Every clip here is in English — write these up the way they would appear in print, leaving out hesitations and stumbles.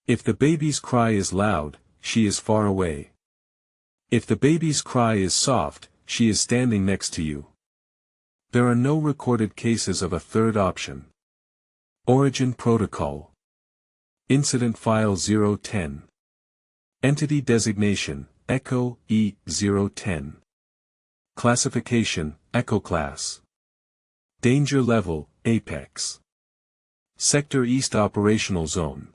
If the baby's cry is loud, she is far away. If the baby's cry is soft, she is standing next to you. There are no recorded cases of a third option. Origin Protocol. Incident File 010. Entity Designation, Echo, E010. Classification, Echo Class. Danger Level, Apex. Sector East Operational Zone.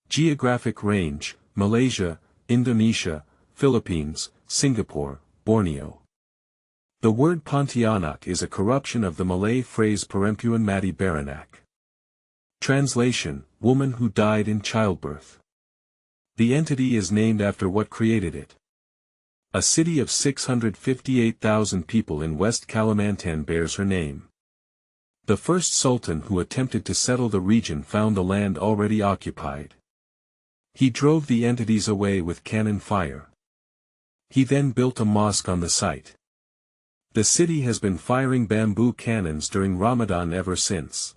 Geographic Range, Malaysia, Indonesia, Philippines, Singapore, Borneo. The word Pontianak is a corruption of the Malay phrase Perempuan Mati Beranak. Translation, woman who died in childbirth. The entity is named after what created it. A city of 658,000 people in West Kalimantan bears her name. The first sultan who attempted to settle the region found the land already occupied. He drove the entities away with cannon fire. He then built a mosque on the site. The city has been firing bamboo cannons during Ramadan ever since.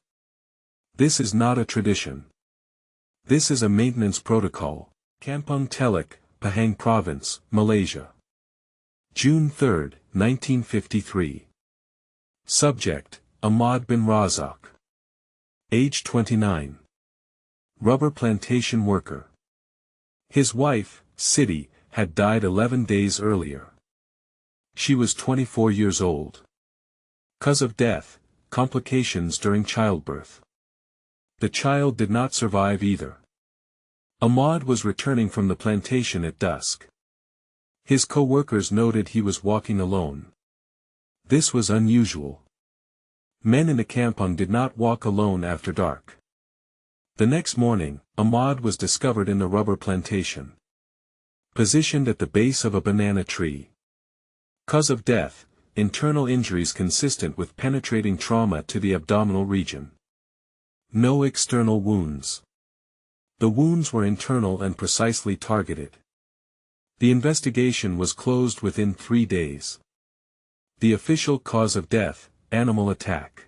This is not a tradition. This is a maintenance protocol. Kampung Teluk, Pahang Province, Malaysia. June 3, 1953. Subject, Ahmad bin Razak. Age 29. Rubber plantation worker. His wife, Siti, had died 11 days earlier. She was 24 years old. Cause of death, complications during childbirth. The child did not survive either. Ahmad was returning from the plantation at dusk. His co-workers noted he was walking alone. This was unusual. Men in the kampung did not walk alone after dark. The next morning, Ahmad was discovered in the rubber plantation. Positioned at the base of a banana tree. Cause of death, internal injuries consistent with penetrating trauma to the abdominal region. No external wounds. The wounds were internal and precisely targeted. The investigation was closed within 3 days. The official cause of death, animal attack.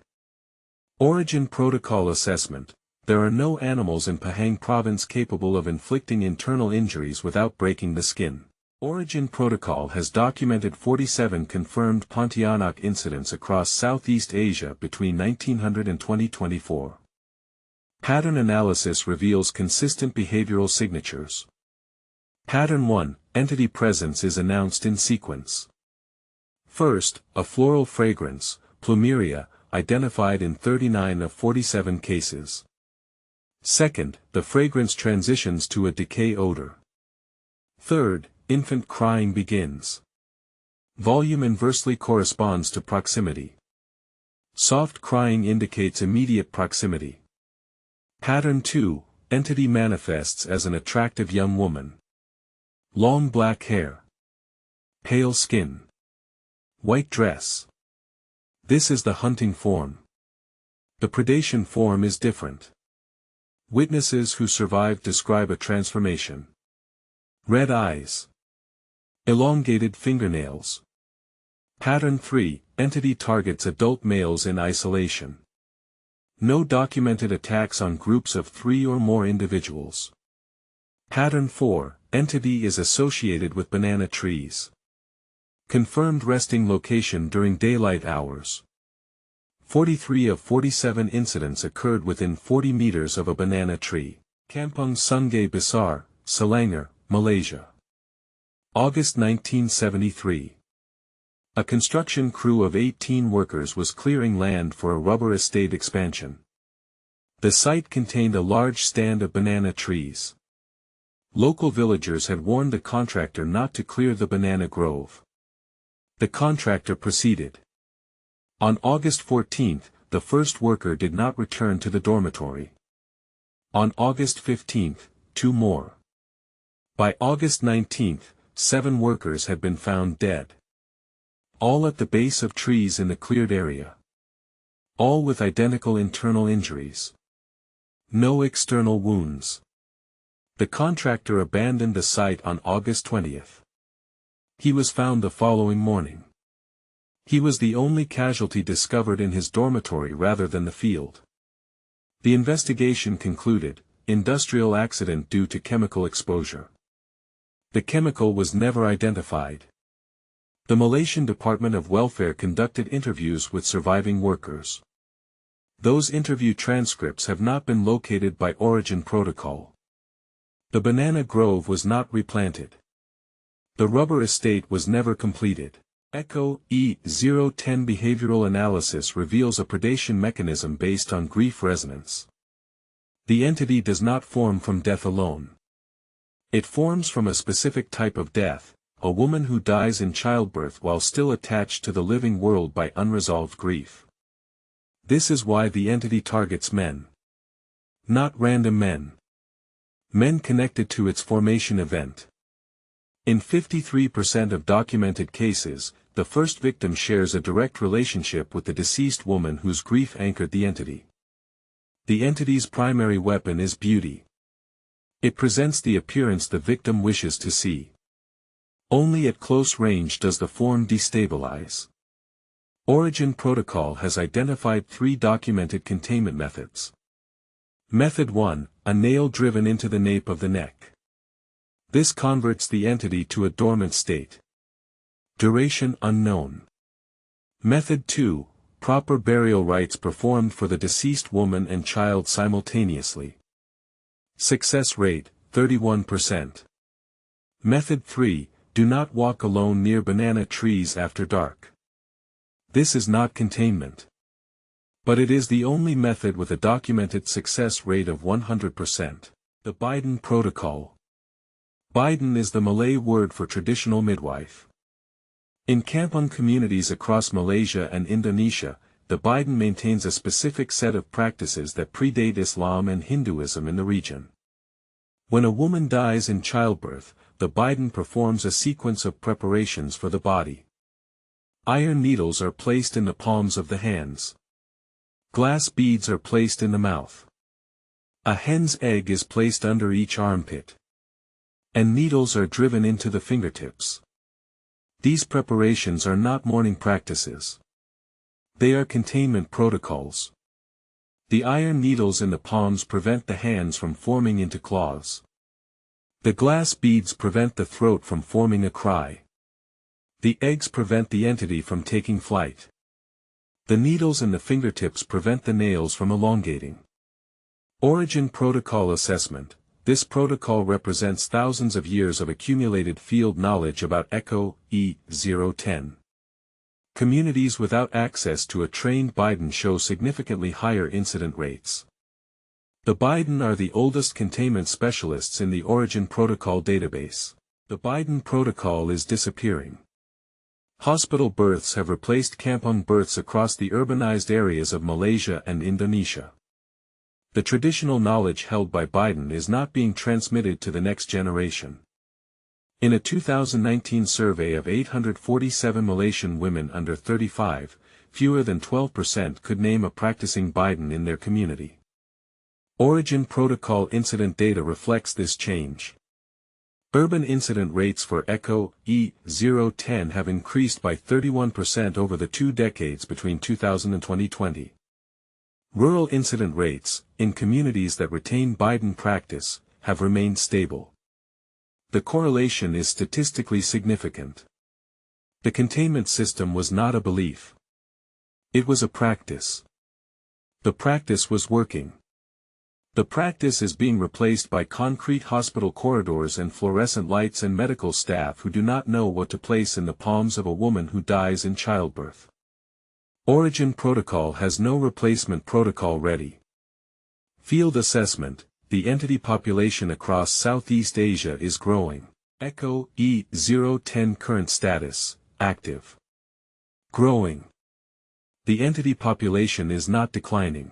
Origin Protocol Assessment. There are no animals in Pahang Province capable of inflicting internal injuries without breaking the skin. Origin Protocol has documented 47 confirmed Pontianak incidents across Southeast Asia between 1900 and 2024. Pattern analysis reveals consistent behavioral signatures. Pattern 1, entity presence is announced in sequence. First, a floral fragrance, plumeria, identified in 39 of 47 cases. Second, the fragrance transitions to a decay odor. Third, infant crying begins. Volume inversely corresponds to proximity. Soft crying indicates immediate proximity. Pattern 2, entity manifests as an attractive young woman. Long black hair. Pale skin. White dress. This is the hunting form. The predation form is different. Witnesses who survived describe a transformation. Red eyes. Elongated fingernails. Pattern 3, entity targets adult males in isolation. No documented attacks on groups of 3 or more individuals. Pattern 4, entity is associated with banana trees. Confirmed resting location during daylight hours. 43 of 47 incidents occurred within 40 meters of a banana tree. Kampung Sungai Besar, Selangor, Malaysia. August 1973. A construction crew of 18 workers was clearing land for a rubber estate expansion. The site contained a large stand of banana trees. Local villagers had warned the contractor not to clear the banana grove. The contractor proceeded. On August 14, the first worker did not return to the dormitory. On August 15, 2 more. By August 19, 7 workers had been found dead. All at the base of trees in the cleared area. All with identical internal injuries. No external wounds. The contractor abandoned the site on August 20. He was found the following morning. He was the only casualty discovered in his dormitory rather than the field. The investigation concluded, industrial accident due to chemical exposure. The chemical was never identified. The Malaysian Department of Welfare conducted interviews with surviving workers. Those interview transcripts have not been located by origin protocol. The banana grove was not replanted. The rubber estate was never completed. ECHO E010 behavioral analysis reveals a predation mechanism based on grief resonance. The entity does not form from death alone. It forms from a specific type of death, a woman who dies in childbirth while still attached to the living world by unresolved grief. This is why the entity targets men. Not random men. Men connected to its formation event. In 53% of documented cases, the first victim shares a direct relationship with the deceased woman whose grief anchored the entity. The entity's primary weapon is beauty. It presents the appearance the victim wishes to see. Only at close range does the form destabilize. Origin Protocol has identified 3 documented containment methods. Method 1, a nail driven into the nape of the neck. This converts the entity to a dormant state. Duration unknown. Method 2, proper burial rites performed for the deceased woman and child simultaneously. Success rate, 31%. Method 3, do not walk alone near banana trees after dark. This is not containment. But it is the only method with a documented success rate of 100%. The Biden Protocol. Biden is the Malay word for traditional midwife. In kampung communities across Malaysia and Indonesia, the Biden maintains a specific set of practices that predate Islam and Hinduism in the region. When a woman dies in childbirth, the Biden performs a sequence of preparations for the body. Iron needles are placed in the palms of the hands. Glass beads are placed in the mouth. A hen's egg is placed under each armpit. And needles are driven into the fingertips. These preparations are not mourning practices. They are containment protocols. The iron needles in the palms prevent the hands from forming into claws. The glass beads prevent the throat from forming a cry. The eggs prevent the entity from taking flight. The needles in the fingertips prevent the nails from elongating. Origin Protocol Assessment. This protocol represents thousands of years of accumulated field knowledge about ECHO E010. Communities without access to a trained Biden show significantly higher incident rates. The Biden are the oldest containment specialists in the Origin Protocol database. The Biden protocol is disappearing. Hospital births have replaced kampung births across the urbanized areas of Malaysia and Indonesia. The traditional knowledge held by Biden is not being transmitted to the next generation. In a 2019 survey of 847 Malaysian women under 35, fewer than 12% could name a practicing Biden in their community. Origin Protocol incident data reflects this change. Urban incident rates for ECHO E010 have increased by 31% over the 2 decades between 2000 and 2020. Rural incident rates, in communities that retain Biden practice, have remained stable. The correlation is statistically significant. The containment system was not a belief. It was a practice. The practice was working. The practice is being replaced by concrete hospital corridors and fluorescent lights and medical staff who do not know what to place in the palms of a woman who dies in childbirth. Origin Protocol has no replacement protocol ready. Field assessment. The entity population across Southeast Asia is growing. ECHO E010 current status, active. Growing. The entity population is not declining.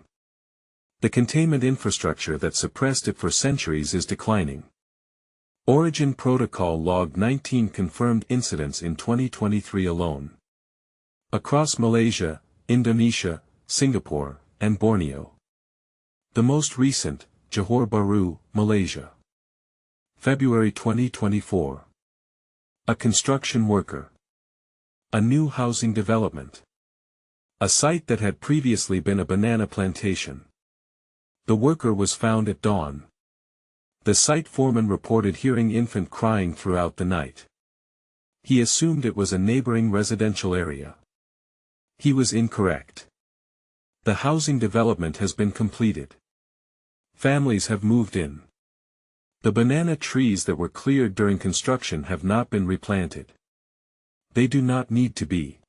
The containment infrastructure that suppressed it for centuries is declining. Origin Protocol logged 19 confirmed incidents in 2023 alone. Across Malaysia, Indonesia, Singapore, and Borneo. The most recent, Johor Bahru, Malaysia. February 2024. A construction worker. A new housing development. A site that had previously been a banana plantation. The worker was found at dawn. The site foreman reported hearing infant crying throughout the night. He assumed it was a neighboring residential area. He was incorrect. The housing development has been completed. Families have moved in. The banana trees that were cleared during construction have not been replanted. They do not need to be.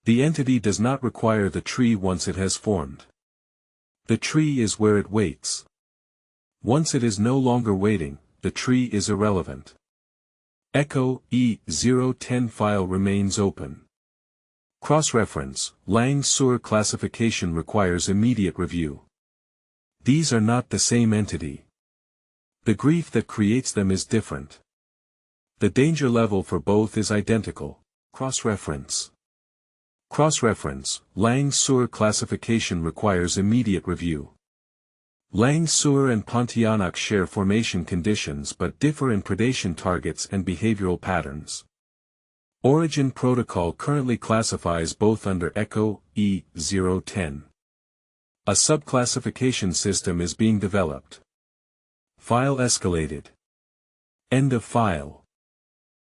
The entity does not require the tree once it has formed. The tree is where it waits. Once it is no longer waiting, the tree is irrelevant. Echo E010 file remains open. Cross-reference, Lang-Sur classification requires immediate review. These are not the same entity. The grief that creates them is different. The danger level for both is identical. Cross-reference. Cross-reference, Lang-Sur classification requires immediate review. Lang-Sur and Pontianak share formation conditions but differ in predation targets and behavioral patterns. Origin protocol currently classifies both under Echo E010. A subclassification system is being developed. File escalated. End of file.